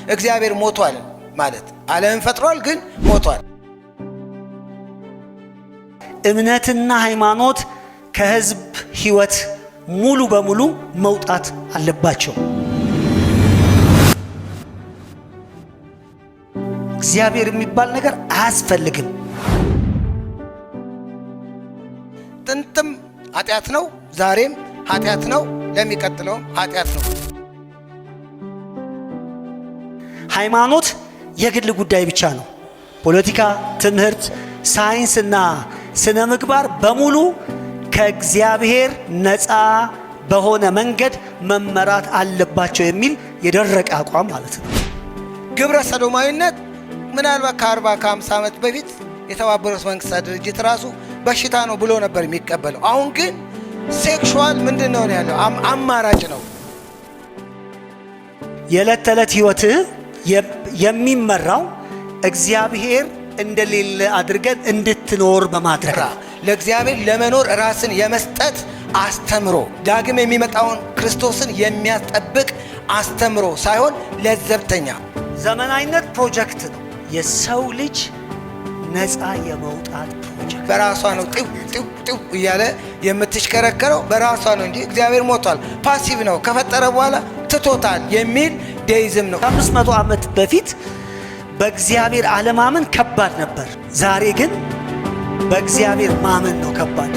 እግዚአብሔር ሞቷል ማለት ዓለምን ፈጥሯል ግን ሞቷል። እምነትና ሃይማኖት ከህዝብ ህይወት ሙሉ በሙሉ መውጣት አለባቸው። እግዚአብሔር የሚባል ነገር አያስፈልግም። ጥንትም ኃጢአት ነው፣ ዛሬም ኃጢአት ነው፣ ለሚቀጥለውም ኃጢአት ነው። ሃይማኖት የግል ጉዳይ ብቻ ነው። ፖለቲካ፣ ትምህርት፣ ሳይንስና ስነ ምግባር በሙሉ ከእግዚአብሔር ነፃ በሆነ መንገድ መመራት አለባቸው የሚል የደረቀ አቋም ማለት ነው። ግብረ ሰዶማዊነት ምናልባት ከ40 ከ50 ዓመት በፊት የተባበሩት መንግስታት ድርጅት ራሱ በሽታ ነው ብሎ ነበር የሚቀበለው። አሁን ግን ሴክሹዋል ምንድነው ያለው አማራጭ ነው። የዕለት ተዕለት ህይወትህ የሚመራው እግዚአብሔር እንደሌለ አድርገን እንድትኖር በማድረግ ለእግዚአብሔር ለመኖር ራስን የመስጠት አስተምሮ፣ ዳግም የሚመጣውን ክርስቶስን የሚያስጠብቅ አስተምሮ ሳይሆን ለዘብተኛ ዘመናዊነት ፕሮጀክት ነው። የሰው ልጅ ነፃ የመውጣት ፕሮጀክት በራሷ ነው። ጥው እያለ የምትሽከረከረው በራሷ ነው እንጂ እግዚአብሔር ሞቷል፣ ፓሲቭ ነው፣ ከፈጠረ በኋላ ትቶታል የሚል ዴይዝም ነው። ከ500 ዓመት በፊት በእግዚአብሔር አለማመን ከባድ ነበር። ዛሬ ግን በእግዚአብሔር ማመን ነው ከባድ።